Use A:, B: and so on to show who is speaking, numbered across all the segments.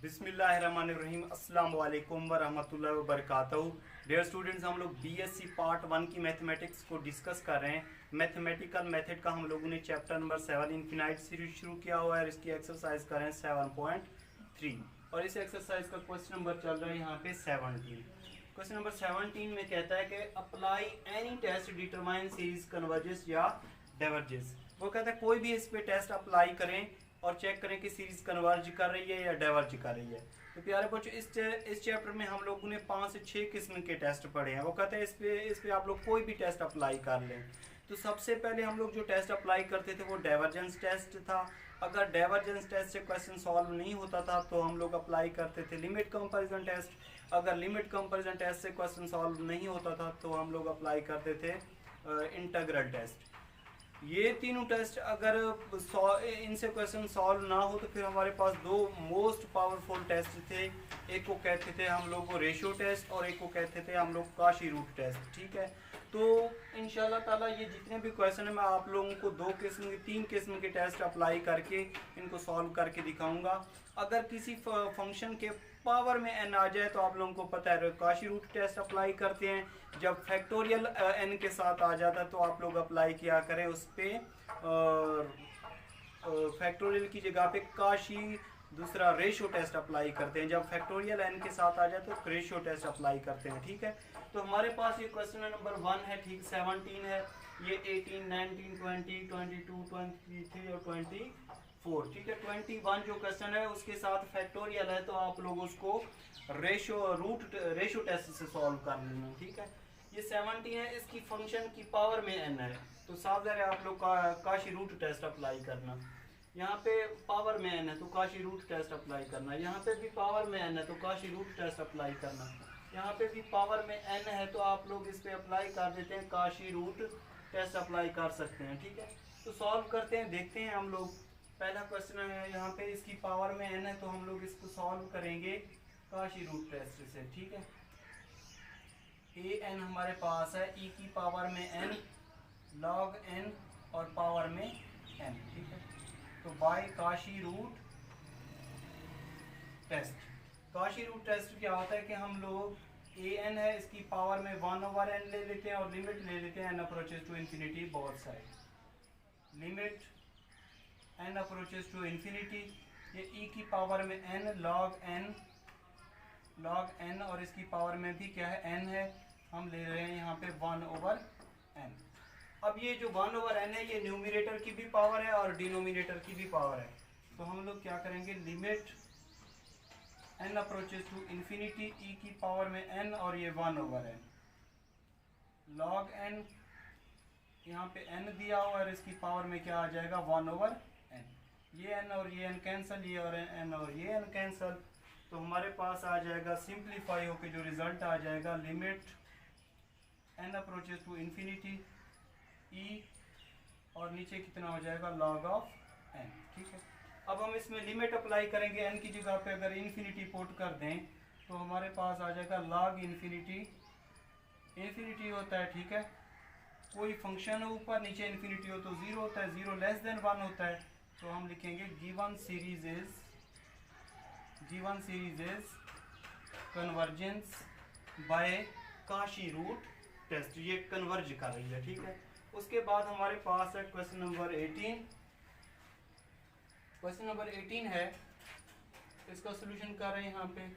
A: बिस्मिल्लाहिर्रहमानिर्रहीम अस्सलाम वालेकुम वरहमतुल्लाहि वबरकातुहू। डियर स्टूडेंट्स, हम लोग बीएससी पार्ट 1 की मैथमेटिक्स को डिस्कस कर रहे हैं। मैथमेटिकल मेथड का हम लोगों ने चैप्टर नंबर 7 इनफिनाइट सीरीज शुरू किया हुआ है और इसकी एक्सरसाइज कर रहे हैं 7.3 और इस एक्सरसाइज का क्वेश्चन नंबर चल रहा है यहाँ पे 17। क्वेश्चन नंबर 17 में कहता है कि apply any test determine series converges या डाइवर्जेस। वो कहता है कोई भी इस पे टेस्ट अप्लाई करें और चेक करें कि सीरीज कन्वर्ज कर रही है या डाइवर्ज कर रही है। तो प्यारे बच्चों, इस चैप्टर में हम लोगों ने 5 से 6 किस्म के टेस्ट पढ़े हैं। वो कहते हैं इस पे आप लोग कोई भी टेस्ट अप्लाई कर लें। तो सबसे पहले हम लोग जो टेस्ट अप्लाई करते थे वो डाइवर्जेंस टेस्ट था। अगर डाइवर्जेंस टेस्ट से क्वेश्चन सॉल्व नहीं होता था तो हम लोग अप्लाई करते थे लिमिट कंपैरिजन टेस्ट। अगर लिमिट कंपैरिजन टेस्ट से क्वेश्चन सॉल्व नहीं होता था तो हम लोग अप्लाई करते थे इंटीग्रल टेस्ट। ये तीनों टेस्ट अगर इनसे क्वेश्चन सॉल्व ना हो तो फिर हमारे पास दो मोस्ट पावरफुल टेस्ट थे। एक को कहते थे हम लोग को रेशियो टेस्ट और एक को कहते थे हम लोग काशी रूट टेस्ट। ठीक है, तो इंशाल्लाह ताला ये जितने भी क्वेश्चन है मैं आप लोगों को 3 किस्म के टेस्ट अप्लाई करके इनको सॉल्व करके दिखाऊंगा। अगर किसी फंक्शन के पावर में n आ जाए तो आप लोगों को पता है काशी रूट टेस्ट अप्लाई करते हैं। जब फैक्टोरियल n के साथ आ जाता है तो आप लोग अप्लाई किया करें उस पर फैक्टोरियल की जगह पे काशी दूसरा रेशियो टेस्ट अप्लाई करते हैं। जब फैक्टोरियल n के साथ आ जाए तो रेशियो टेस्ट अप्लाई करते हैं। ठीक है, तो हमारे पास ये क्वेश्चन नंबर 1 है, ठीक 17 है, ये 18, 19, 20, 22, 23 और 24। ठीक है, 21 जो क्वेश्चन है उसके साथ फैक्टोरियल है तो आप लोग उसको रेशियो टेस्ट से सॉल्व कर लेना। ठीक है, ये 17 है, इसकी फंक्शन की पावर में n है तो साफ है आप लोग काशी रूट टेस्ट अप्लाई करना। यहाँ पे पावर में n है तो काशी रूट टेस्ट अप्लाई करना। यहाँ पे भी पावर में n है तो काशी रूट टेस्ट अप्लाई करना। यहाँ पे भी पावर में n है तो आप लोग इस पे अप्लाई कर देते हैं, काशी रूट टेस्ट अप्लाई कर सकते हैं। ठीक है, तो सॉल्व करते हैं, देखते हैं हम लोग। पहला क्वेश्चन है यहाँ पे, इसकी पावर में n है तो हम लोग इसको सॉल्व करेंगे काशी रूट टेस्ट से। ठीक है, a n हमारे पास है e की पावर में n log n और पावर में n। ठीक है, तो by Cauchy root test. Cauchy root test क्या होता है कि हम लोग an है इसकी पावर में 1/n ले लेते हैं और लिमिट ले लेते हैं n approaches to infinity both side. Limit n approaches to infinity, ये e की पावर में n log n और इसकी पावर में भी क्या है n है, हम ले रहे हैं यहाँ पे 1/n। अब ये जो 1/n है ये न्यूमरेटर की भी पावर है और डिनोमिनेटर की भी पावर है। तो हम लोग क्या करेंगे, limit n approaches to infinity e की पावर में n और ये 1/n log n, यहाँ पे n दिया हुआ है और इसकी पावर में क्या आ जाएगा 1/n। ये n और ये n कैंसिल, ये और n और ये n कैंसिल, तो हमारे पास आ जाएगा सिंप्लीफाई होके जो रिजल्ट आ जाएगा limit n approaches to infinity e और नीचे कितना हो जाएगा log ऑफ n। ठीक है, अब हम इसमें लिमिट अप्लाई करेंगे, n की जगह पे अगर इन्फिनिटी पुट कर दें तो हमारे पास आ जाएगा log इन्फिनिटी होता है। ठीक है, कोई फंक्शन ऊपर नीचे इन्फिनिटी हो तो 0 होता है, 0 लेस देन 1 होता है, तो हम लिखेंगे given series is convergence by Cauchy root test. ये कन्वर्ज कर रही है। ठीक है, उसके बाद हमारे पास है क्वेश्चन नंबर 18। क्वेश्चन नंबर 18 है, इसका सोल्यूशन कर रहे हैं। यहाँ पे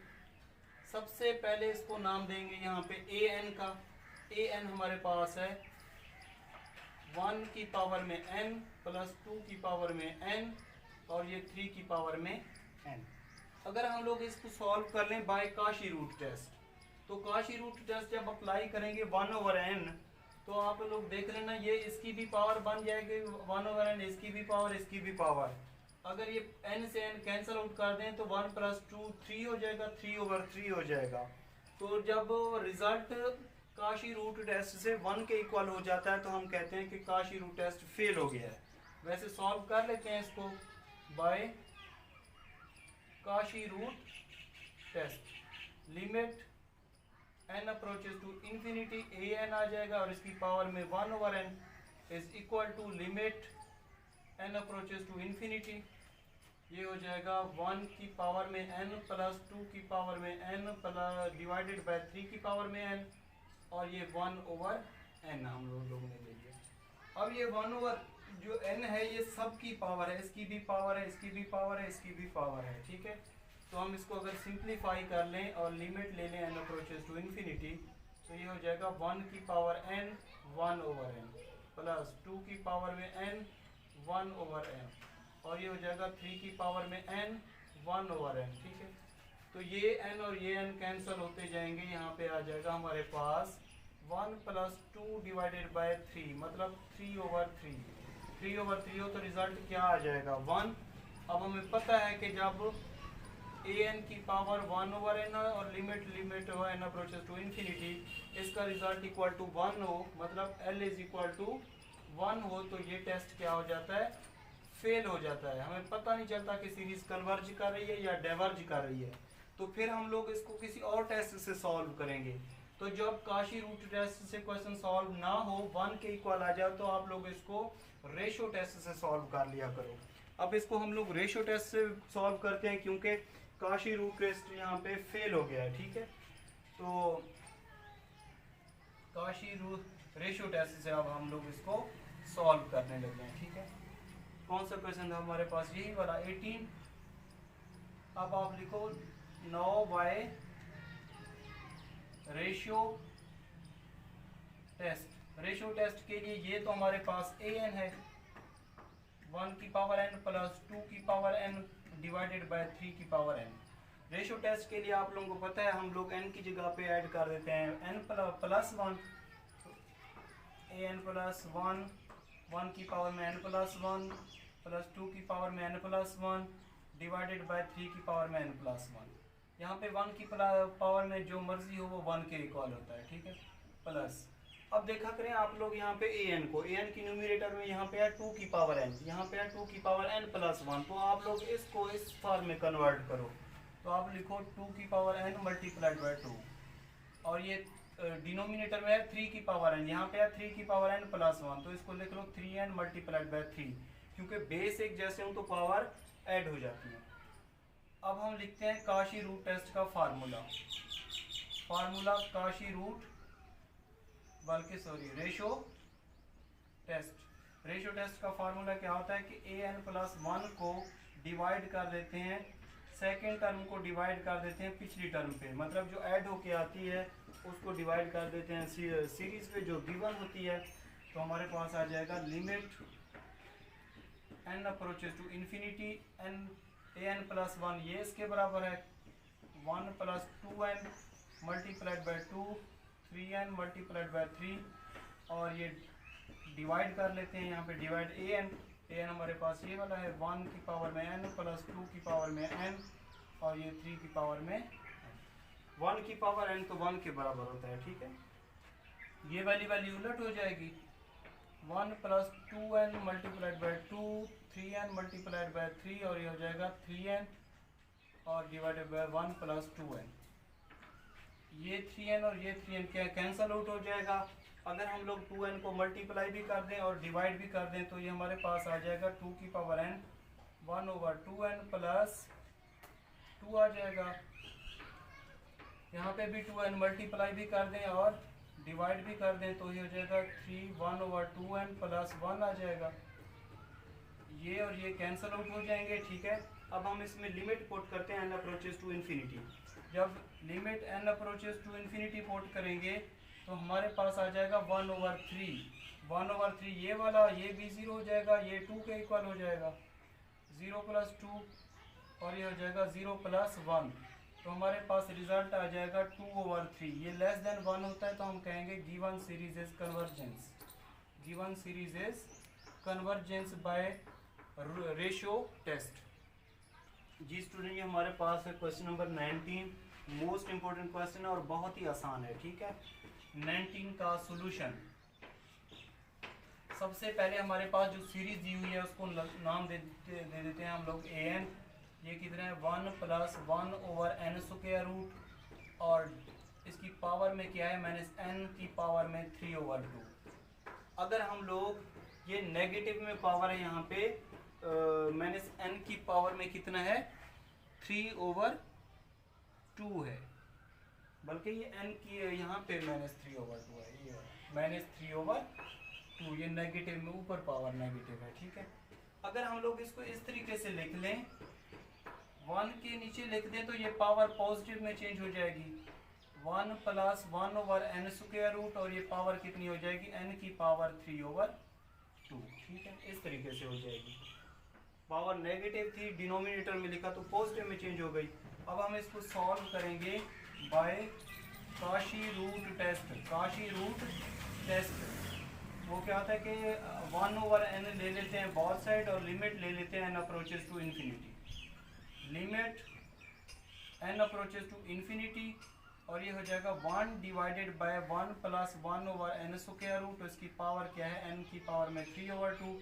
A: सबसे पहले इसको नाम देंगे यहाँ पे an का। an हमारे पास है 1 की पावर में n प्लस 2 की पावर में n और ये 3 की पावर में n। अगर हम लोग इसको सॉल्व कर लें बाय काशी रूट टेस्ट तो काशी रूट टेस्ट जब अप्लाई करेंगे 1/n तो आप लोग देख लेना ये इसकी भी पावर बन जाएगी 1/n, इसकी भी पावर, इसकी भी पावर। अगर ये n से n कैंसिल आउट कर दें तो 1 + 2 3 हो जाएगा, 3/3 हो जाएगा। तो जब रिजल्ट काशी रूट टेस्ट से 1 के इक्वल हो जाता है तो हम कहते हैं कि काशी रूट टेस्ट फेल हो गया है। वैसे सॉल्व कर लेते हैं इसको by Cauchy root test. Limit n approaches to infinity an आ जाएगा और इसकी पावर में 1/n is equal to limit n approaches to infinity ये हो जाएगा 1 की पावर में n प्लस 2 की पावर में n प्लस डिवाइडेड बाय 3 की पावर में n, और ये 1 ओवर n हम लोगों ने ले लिया। अब ये 1 ओवर जो n है ये सब की पावर है, इसकी भी पावर है, इसकी भी पावर है, इसकी भी पावर है, ठीक है। तो हम इसको अगर सिंप्लीफाई कर लें और लिमिट ले लें n अप्रोचेस टू इन्फिनिटी, तो ये हो जाएगा 1 की power n 1 over n plus 2 की पावर में n 1 ओवर n, और ये हो जाएगा 3 की पावर में n 1 ओवर n, ठीक है। तो ये n और ये n कैंसिल होते जाएंगे, यहाँ पे आ जाएगा हमारे पास 1 प्लस 2 डिवाइडेड बाय 3, मतलब 3 ओवर 3। 3 ओवर 3 हो तो रिजल्ट क्या आ जाएगा 1। अब हमें पता है कि जब an की पावर 1 ओवर n और लिमिट हो n अप्रोचेस टू इन्फिनिटी, इसका रिजल्ट इक्वल टू 1 हो, मतलब l इज इक्वल टू 1 हो, तो ये टेस्ट क्या हो जाता है, फेल हो जाता है। हमें पता नहीं चलता कि सीरीज कन्वर्ज कर रही है या डाइवर्ज कर रही है। तो फिर हम लोग इसको किसी और टेस्ट से सॉल्व करेंगे। तो जब काशी रूट टेस्ट से क्वेश्चन सॉल्व ना हो, 1 के इक्वल आ जाए, तो आप लोग इसको रेशो टेस्ट से सॉल्व कर लिया करो। अब इसको हम लोग रेशो टेस्ट से सॉल्व करते हैं, क्योंकि काशी रूट टेस्ट यहाँ पे फेल हो गया है, ठीक है। तो काशी रूट रेशो टेस्ट से अब हम लोग इसको सॉल्व करने लगे हैं, ठीक है। कौन सा क्वेश्चन था हमारे पास, यही वाला 18। अब आप लिखो 9 by ratio test. Ratio test के लिए ये तो हमारे पास an है 1 की पावर n प्लस 2 की पावर n डिवाइडेड बाय 3 की पावर n। रेशियो टेस्ट के लिए आप लोगों को पता है हम लोग n की जगह पे ऐड कर देते हैं n प्लस 1, an प्लस 1, 1 की पावर में n प्लस 1 प्लस 2 की पावर में n प्लस 1 डिवाइडेड बाय 3 की पावर में n प्लस 1। यहाँ पे 1 की पावर में जो मर्जी हो वो 1 के इक्वल होता है, ठीक है, प्लस। अब देखा करें आप लोग यहाँ पे an को, an की न्यूमरेटर में यहाँ पे है 2 की पावर n, यहाँ पे है 2 की पावर n प्लस 1, तो आप लोग इसको इस फॉर्म में कन्वर्ट करो। तो आप लिखो 2 की पावर n मल्टीप्लाइड बाय 2, और ये डिनोमिनेटर में है 3 की पावर n, यहाँ पे है 3 की पावर n प्लस 1, तो इसको लिख लो 3n मल्टीप्लाइड बाय 3, क्योंकि बेस एक जैसे हो तो पावर ऐड हो जाती है। अब हम लिखते हैं काशी रूट टेस्ट का फार्मूला काशी रूट, बल्कि सॉरी रेशो टेस्ट का फार्मूला क्या होता है कि an प्लस 1 को डिवाइड कर देते हैं, सेकेंड टर्म को डिवाइड कर देते हैं पिछली टर्म पे, मतलब जो ऐड होके आती है उसको डिवाइड कर देते हैं सीरीज पे जो गिवन होती है। तो हमारे पास आ जाएगा limit n approaches to infinity an plus 1, ये इसके बराबर है 1 plus 2n multiplied by 2, 3n multiplied by 3, और ये डिवाइड कर लेते हैं, यहाँ पे डिवाइड an हमारे पास ये वाला है 1 की पावर में n प्लस 2 की पावर में n, और ये 3 की पावर में 1 की पावर n, तो 1 के बराबर होता है, ठीक है। ये वाली वैल्यू उलट हो जाएगी, 1 plus 2n multiplied by 2, 3n multiplied by 3, और ये हो जाएगा 3n और डिवाइडेड बाय 1 प्लस 2n। ये 3n और ये 3n क्या कैंसिल आउट हो जाएगा। अगर हम लोग 2n को मल्टीप्लाई भी कर दें और डिवाइड भी कर दें, तो ये हमारे पास आ जाएगा 2 की power n 1 over 2n plus 2 आ जाएगा। यहाँ पे भी 2n मल्टीप्लाई भी कर दें और डिवाइड भी कर दें, तो ये हो जाएगा 1 ओवर 2n प्लस 1 आ जाएगा। ये और ये कैंसिल आउट हो जाएंगे, ठीक है। अब हम इसमें लिमिट पुट करते हैं n अप्रोचेस टू इन्फिनिटी। जब limit n approaches to infinity put करेंगे तो हमारे पास आ जाएगा 1 ओवर 3 ये वाला, ये भी 0 हो जाएगा, ये 2 के इक्वल हो जाएगा, 0 प्लस 2, और ये हो जाएगा 0 प्लस 1, तो हमारे पास रिजल्ट आ जाएगा 2 ओवर 3। ये लेस देन 1 होता है तो हम कहेंगे given series is convergence by ratio test. जी स्टूडेंट, ये हमारे पास है question number 19, most important question है और बहुत ही आसान है, ठीक है। 19 का सोल्यूशन, सबसे पहले हमारे पास जो सीरीज दी हुई है उसको नाम दे देते हैं हम लोग an। ये कितना है 1 plus 1 over n square root, और इसकी पावर में क्या है माइनस n की पावर में 3 ओवर 2। अगर हम लोग ये नेगेटिव में पावर है यहाँ पे माइनस एन की पावर में कितना है 3/2 है, बल्कि ये एन की यहाँ पे -3/2 है, ये -3/2, ये नेगेटिव में ऊपर पावर नेगेटिव है, ठीक है। अगर हम लोग इसको इस तरीके से लिख लें, 1 के नीचे लिख दें तो ये पावर पॉजिटिव में चेंज हो जाएगी, 1 + 1/n², और ये पावर कितनी हो जाएगी n की पावर 3/2, ठीक है, इस तरीके से हो जाएगी। पावर नेगेटिव थी, डिनोमिनेटर में लिखा तो पॉजिटिव में चेंज हो गई। अब हम इसको सॉल्व करेंगे by Cauchy root test. Cauchy root test वो क्या होता है कि 1/n ले लेते हैं बोथ साइड और लिमिट ले लेते हैं n approaches to infinity, limit n approaches to infinity, और ये हो जाएगा 1 / 1 + 1/n², तो इसकी पावर क्या है n की पावर में 3/2,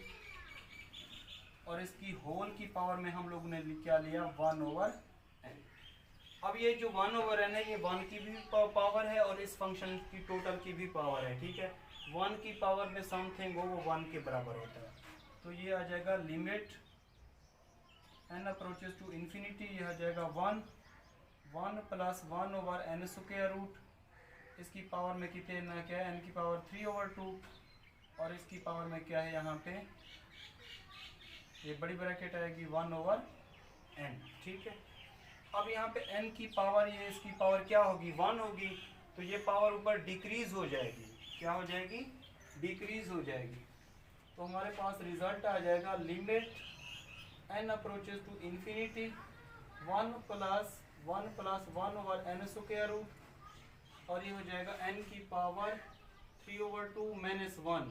A: और इसकी होल की पावर में हम लोगों ने क्या लिया 1/n। अब ये जो 1/n है ये 1 की भी पावर है और इस फंक्शन की टोटल की भी पावर है, ठीक है। 1 की पावर में समथिंग हो वो 1 के बराबर होता है, तो ये आ जाएगा limit n approaches to infinity, ये हो जाएगा 1 + 1/n², इसकी पावर में कितने क्या है n की पावर 3/2, और इसकी पावर में क्या है यहाँ पे ये बड़ी ब्रैकेट आएगी 1/n, ठीक है। अब यहाँ पे n की पावर, ये इसकी पावर क्या होगी 1 होगी, तो ये पावर ऊपर डिक्रीज हो जाएगी, क्या हो जाएगी डिक्रीज हो जाएगी, तो हमारे पास रिजल्ट आ जाएगा limit n approaches to infinity 1 + 1/n², और ये हो जाएगा n की पावर 3/2 - 1,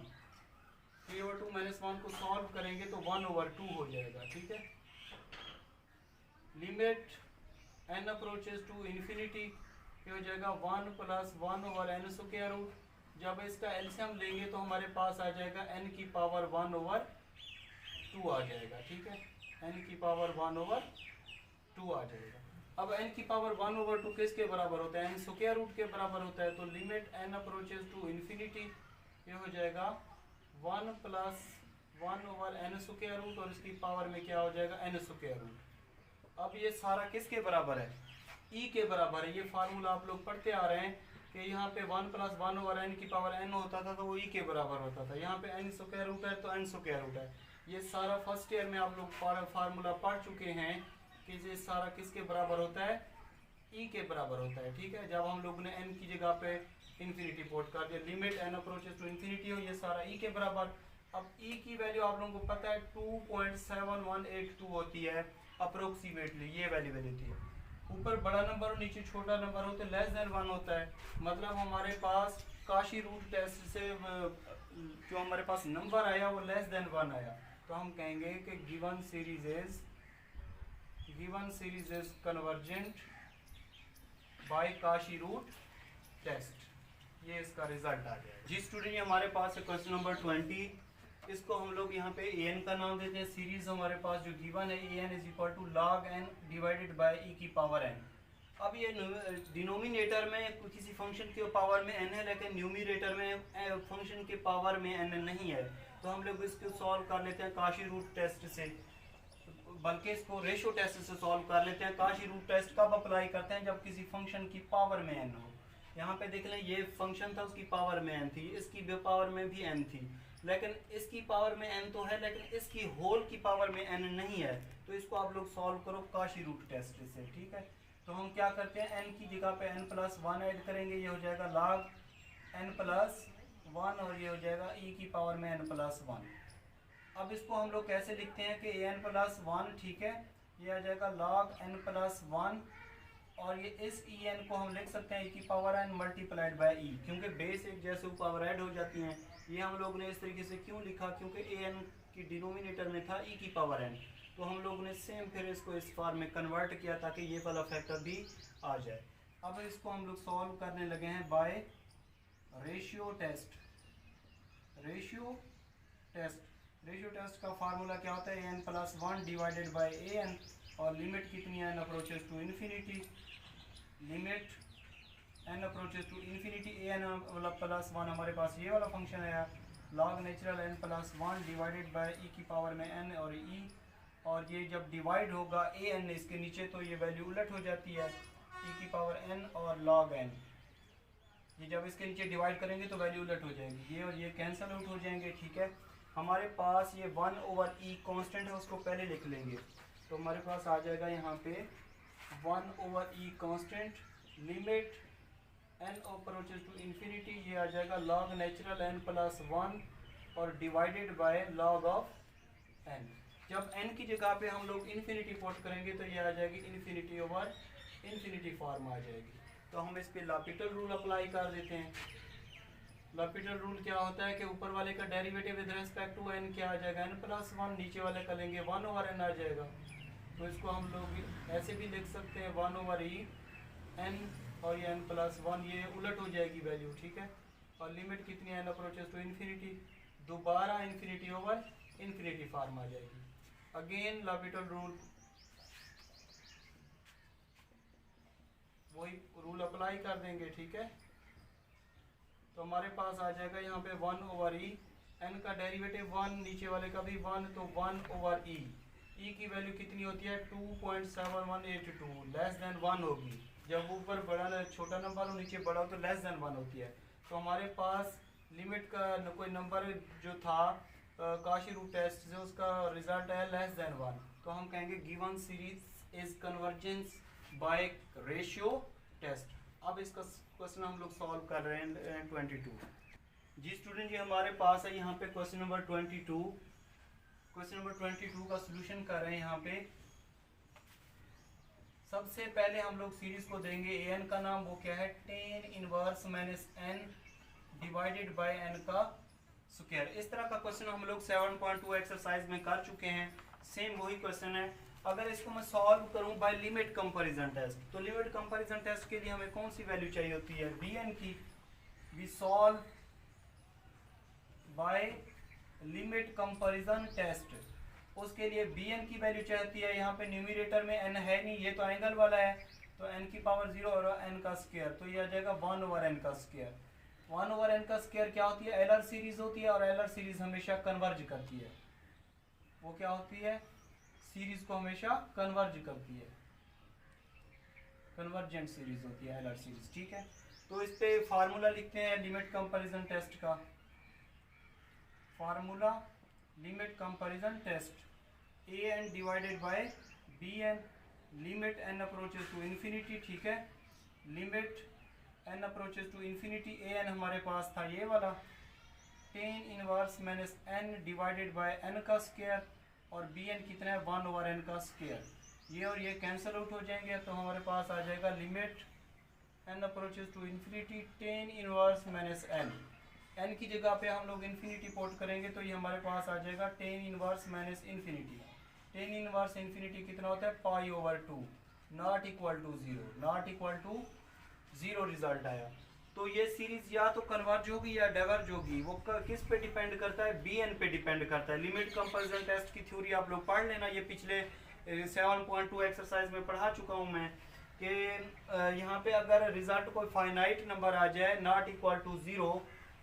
A: 3/2 - 1 को सॉल्व करेंगे तो 1/2 हो जाएगा, ठीक है। Limit n approaches to infinity, ये हो जाएगा 1 + 1/n², जब इसका एलसीएम लेंगे तो हमारे पास आ जाएगा n की पावर 1/2 आ जाएगा, ठीक है, n की पावर 1/2 आ जाएगा। अब n की पावर 1/2 किसके बराबर होता है n² के बराबर होता है, तो limit n approaches to infinity, ये हो जाएगा 1 + 1/n², और इसकी पावर में क्या हो जाएगा n²। अब ये सारा किसके बराबर है e के बराबर है, ये फार्मूला आप लोग पढ़ते आ रहे हैं कि यहाँ पे 1 + 1/n की पावर n होता था तो वो e के बराबर होता था, यहाँ पे n² है तो n² है। ये सारा फर्स्ट ईयर में आप लोग फार्मूला पढ़ चुके हैं कि ये सारा किसके बराबर होता है e के बराबर होता है, ठीक है। जब हम लोग ने n की जगह पे इन्फिनिटी पुट कर दिया, limit n approaches to infinity हो, ये सारा e के बराबर। अब e की वैल्यू आप लोगों को पता है 2.7182 होती है अप्रोक्सीमेटली, ये वैल्यू होती है। ऊपर बड़ा नंबर और नीचे छोटा नंबर होते <1 होता है, मतलब हमारे पास काशी रूट टेस्ट से जो हमारे पास नंबर आया वो <1 आया, तो हम कहेंगे कि given series is convergent by Cauchy root test, ये इसका रिजल्ट आ गया। जिस स्टूडेंट हमारे पास है क्वेश्चन नंबर 20, इसको हम लोग यहाँ पे an का नाम देते हैं। सीरीज हमारे पास जो गिवन है an = log n / e की पावर n। अब ये डिनोमिनेटर में किसी फंक्शन के पावर में n है, लेकिन न्यूमरेटर में फंक्शन के पावर में n नहीं है, तो हम लोग इसको सॉल्व कर लेते हैं काशी रूट टेस्ट से, बल्कि इसको रेशो टेस्ट से सॉल्व कर लेते हैं। काशी रूट टेस्ट कब अप्लाई करते हैं, जब किसी फंक्शन की पावर में n हो। यहाँ पे देख लें ये फंक्शन था, उसकी पावर में n थी, इसकी पावर में भी n थी, लेकिन इसकी पावर में n तो है लेकिन इसकी होल की पावर में n नहीं है, तो इसको आप लोग सॉल्व करो काशी रूट टेस्ट से, ठीक है। तो हम क्या करते हैं n की जगह पे n + 1 ऐड करेंगे, ये हो जाएगा log n + 1, और ये हो जाएगा e की पावर में n + 1। अब इसको हम लोग कैसे लिखते हैं कि n + 1, ठीक है, ये आ जाएगा log n + 1, और ये इस en को हम लिख सकते हैं e की पावर n × e, क्योंकि बेस एक जैसे पावर ऐड हो जाती हैं। ये हम लोग ने इस तरीके से क्यों लिखा, क्योंकि an की डिनोमिनेटर में था e की पावर n, तो हम लोग ने सेम फिर इसको इस फॉर्म में कन्वर्ट किया ताकि ये वाला फैक्टर भी आ जाए। अब इसको हम लोग सॉल्व करने लगे हैं by ratio test. Ratio test का फार्मूला क्या होता है n + 1 / an, और लिमिट कितनी है n approaches to infinity, limit n approaches to infinity an + 1 हमारे पास ये वाला फंक्शन है log नेचुरल n + 1 / e की पावर में n, और e और ये जब डिवाइड होगा ए एन इसके नीचे तो ये वैल्यू उलट हो जाती है, e की पावर n और log n। ये जब इसके नीचे डिवाइड करेंगे तो वैल्यू उलट हो जाएगी, ये और ये कैंसिल आउट हो जाएंगे। ठीक है, हमारे पास ये 1/e कांस्टेंट है, उसको पहले लिख लेंगे। तो हमारे पास आ जाएगा यहाँ पे 1/e constant, limit n approaches to infinity, ये आ जाएगा log नेचुरल n प्लस 1 और divided by log of n। जब n की जगह पे हम लोग इन्फिनिटी पुट करेंगे तो ये आ जाएगी इन्फिनिटी ओवर इन्फिनिटी फॉर्म आ जाएगी। तो हम इस पे लॉपिटल रूल अप्लाई कर देते हैं। लॉपिटल रूल क्या होता है कि ऊपर वाले का derivative with respect to n क्या आ जाएगा n प्लस 1, नीचे वाले का लेंगे 1/n आ जाएगा। तो इसको हम लोग ऐसे भी लिख सकते हैं 1/e n और ये n प्लस 1, ये उलट हो जाएगी वैल्यू। ठीक है, और लिमिट कितनी है n अप्रोचेस टू इन्फिनिटी, दोबारा इन्फिनिटी ओवर इन्फिनिटी फॉर्म आ जाएगी। अगेन लॉपिटल रूल, वही रूल अप्लाई कर देंगे। ठीक है, तो हमारे पास आ जाएगा यहाँ पे 1/e, n का डेरिवेटिव 1, नीचे वाले का भी 1, तो 1/e। e की वैल्यू कितनी होती है 2.7182, लेस देन 1 होगी। जब ऊपर बड़ा छोटा नंबर हो नीचे बड़ा हो तो लेस देन 1 होती है। तो हमारे पास लिमिट का कोई नंबर जो था काशी रूट टेस्ट से, उसका रिजल्ट है लेस देन 1, तो हम कहेंगे given series is convergence by ratio test. अब इसका क्वेश्चन हम लोग सॉल्व कर रहे हैं 22। जी स्टूडेंट, ये हमारे पास है यहाँ पे क्वेश्चन नंबर 22। क्वेश्चन नंबर 22 का सॉल्यूशन कर रहे हैं यहाँ पे। सबसे पहले हम लोग सीरीज को देंगे an का नाम, वो क्या है tan inverse minus n divided by n का स्क्वायर। इस तरह का क्वेश्चन हम लोग 7.2 एक्सरसाइज में कर चुके हैं। सेम वही क्वेश्चन है। अगर इसको मैं सॉल्व करूं बाय लिमिट कंपैरिजन टेस्ट, तो लिमिट कंपैरिजन टेस्ट के लिए हमें कौन सी वैल्यू चाहिए होती है bn की। We solve by limit comparison test, उसके लिए bn की वैल्यू चाहती है। यहाँ पे न्यूमरेटर में n है नहीं, ये तो एंगल वाला है, तो n की पावर 0 और n का स्क्वायर, तो ये आ जाएगा 1/n का स्क्वायर। 1/n का स्क्वायर क्या होती है, एलर सीरीज होती है, और एलर सीरीज हमेशा कन्वर्ज करती है। वो क्या होती है, सीरीज को हमेशा कन्वर्ज करती है, कन्वर्जेंट सीरीज होती है एलर सीरीज। ठीक है, तो इस पे फार्मूला लिखते हैं लिमिट कंपैरिजन टेस्ट का। Formula limit comparison test, an divided by bn, limit n approaches to infinity. ठीक है, limit n approaches to infinity, an हमारे पास था ये वाला, tan inverse minus n divided by n का स्क्वायर, और bn कितना है 1/n का स्क्वायर। ये और ये कैंसिल आउट हो जाएंगे, तो हमारे पास आ जाएगा limit n approaches to infinity tan inverse minus n की जगह पे हम लोग इन्फिनिटी पुट करेंगे, तो ये हमारे पास आ जाएगा tan inverse minus infinity. tan inverse infinity कितना होता है π/2, not equal to 0, not equal to 0 result आया। तो ये सीरीज या तो कन्वर्ज होगी या डाइवर्ज होगी, वो किस पे डिपेंड करता है, bn पे डिपेंड करता है। लिमिट कंपैरिजन टेस्ट की थ्योरी आप लोग पढ़ लेना, ये पिछले 7.2 एक्सरसाइज में पढ़ा चुका हूँ मैं, कि यहाँ पे अगर रिजल्ट कोई फाइनाइट नंबर आ जाए नॉट इक्वल टू 0,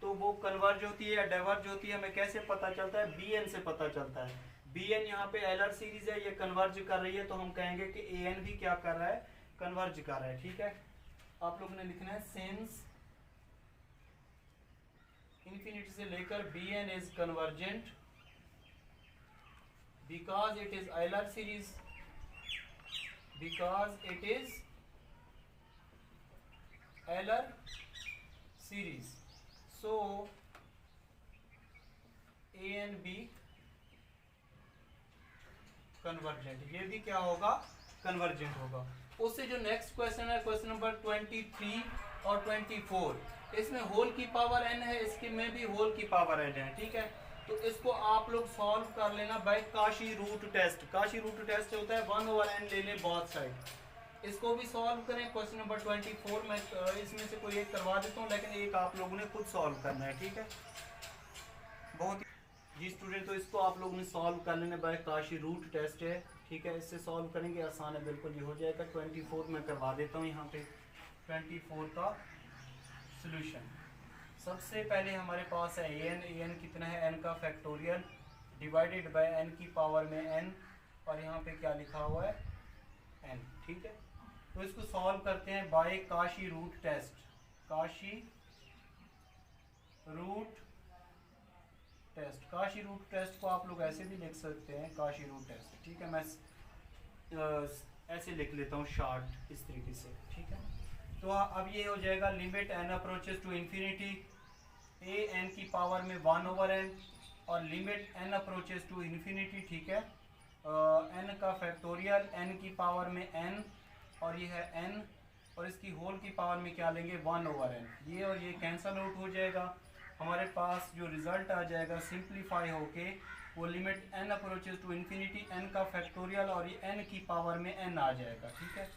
A: तो वो कन्वर्ज होती है या डाइवर्ज होती है, हमें कैसे पता चलता है, bn से पता चलता है। bn यहाँ पे एलर सीरीज है, ये कन्वर्ज कर रही है, तो हम कहेंगे कि an भी क्या कर रहा है, कन्वर्ज कर रहा है। ठीक है, आप लोगों ने लिखना है सिंस इन्फिनिटी से लेकर bn is convergent because it is Euler series, because it is Euler series, so a and b convergent, ये भी क्या होगा, कन्वर्जेंट होगा। उससे जो नेक्स्ट क्वेश्चन है क्वेश्चन नंबर 23 और 24, इसमें होल की पावर n है, इसके में भी होल की पावर n है। ठीक है, तो इसको आप लोग सॉल्व कर लेना by Cauchy root test. Cauchy root test होता है 1/n ले लें बोथ साइड। इसको भी सॉल्व करें। क्वेश्चन नंबर 24 में इसमें से कोई एक करवा देता हूँ, लेकिन एक आप लोगों ने खुद सॉल्व करना है। ठीक है, बहुत जी स्टूडेंट, तो इसको आप लोगों ने सॉल्व कर लेना बाय काशी रूट टेस्ट है। ठीक है, इससे सॉल्व करेंगे, आसान है बिल्कुल, ये हो जाएगा। 24 में करवा देता हूँ यहाँ पे 24 का सॉल्यूशन। सबसे पहले हमारे पास है an कितना है, n का फैक्टोरियल डिवाइडेड बाय n की पावर में n और यहाँ पे क्या लिखा हुआ है n, ठीक है। तो इसको सॉल्व करते हैं by Cauchy root test. Cauchy root test, Cauchy root test को आप लोग ऐसे भी लिख सकते हैं, काशी रूट टेस्ट, ठीक है। मैं ऐसे लिख लेता हूँ शॉर्ट इस तरीके से, ठीक है। तो अब ये हो जाएगा limit n approaches to infinity a n की पावर में 1/n और limit n approaches to infinity, ठीक है, n का फैक्टोरियल n की पावर में n और ये है n और इसकी होल की पावर में क्या लेंगे 1/n। ये और ये कैंसल आउट हो जाएगा, हमारे पास जो रिजल्ट आ जाएगा सिंप्लीफाई होके वो limit n approaches to infinity n का फैक्टोरियल और ये n की पावर में n आ जाएगा, ठीक है।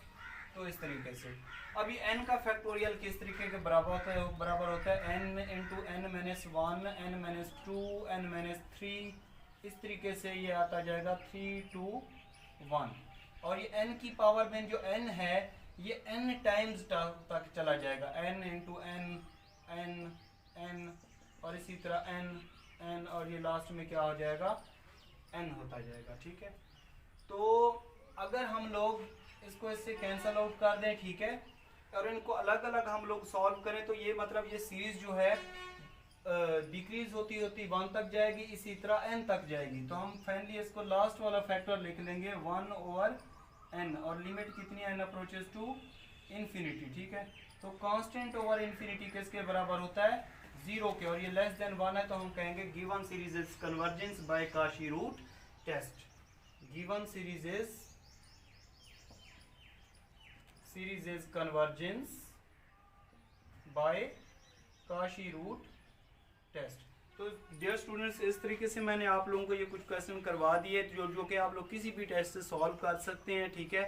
A: तो इस तरीके से अब ये n का फैक्टोरियल किस तरीके के बराबर होता है n into n minus 1 n minus 2 n minus 3, इस तरीके से ये आता जाएगा 3 2 1 और ये n की पावर में जो n है ये n टाइम्स तक चला जाएगा, n इंटू n और इसी तरह n और ये लास्ट में क्या हो जाएगा n होता जाएगा, ठीक है। तो अगर हम लोग इसको इससे कैंसल आउट कर दें, ठीक है, और इनको अलग अलग हम लोग सॉल्व करें तो ये मतलब ये सीरीज जो है डिक्रीज होती होती 1 तक जाएगी, इसी तरह n तक जाएगी। तो हम फाइनली इसको लास्ट वाला फैक्टर लिख लेंगे 1/n और लिमिट कितनी है n अप्रोचेस टू इंफिनिटी, ठीक है। तो कांस्टेंट ओवर इंफिनिटी किसके बराबर होता है 0 के और ये लेस देन 1 है, तो हम कहेंगे given series is convergence by Cauchy root test. Given series is convergence by Cauchy root test. तो डियर स्टूडेंट्स इस तरीके से मैंने आप लोगों को ये कुछ क्वेश्चन करवा दिए जो कि आप लोग किसी भी टेस्ट से सॉल्व कर सकते हैं, ठीक है।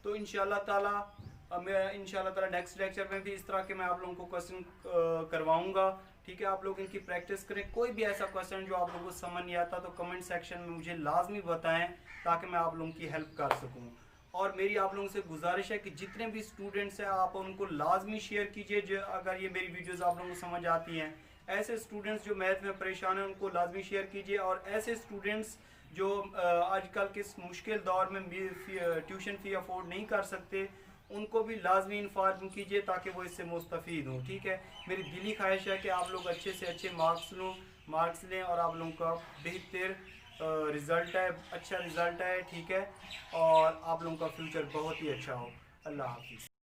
A: तो इंशाल्लाह ताला नेक्स्ट लेक्चर में भी इस तरह के मैं आप लोगों को क्वेश्चन करवाऊंगा, ठीक है। आप लोग इनकी प्रैक्टिस करें। कोई भी ऐसा क्वेश्चन जो आप लोगों को समझ नहीं आता तो कमेंट सेक्शन में मुझे लाजमी बताएं ताकि मैं आप लोगों की हेल्प कर सकूं। और मेरी आप लोगों से गुजारिश है कि जितने भी स्टूडेंट्स हैं आप उनको लाजमी शेयर कीजिए जो अगर ये मेरी वीडियोस आप लोगों को समझ आती हैं। ऐसे स्टूडेंट्स जो मैथ में परेशान हैं उनको लाजमी शेयर कीजिए और ऐसे स्टूडेंट्स जो आजकल के इस मुश्किल दौर में ट्यूशन फ़ी अफोर्ड नहीं कर सकते उनको भी लाजमी इन्फॉर्म कीजिए ताकि वो इससे मुस्तफ़ीद हों, ठीक है। मेरी दिली ख्वाहिश है कि आप लोग अच्छे से अच्छे मार्क्स लें और आप लोगों का बेहतर रिज़ल्ट है, अच्छा रिज़ल्ट है, ठीक है, और आप लोगों का फ्यूचर बहुत ही अच्छा हो। अल्लाह हाफिज़।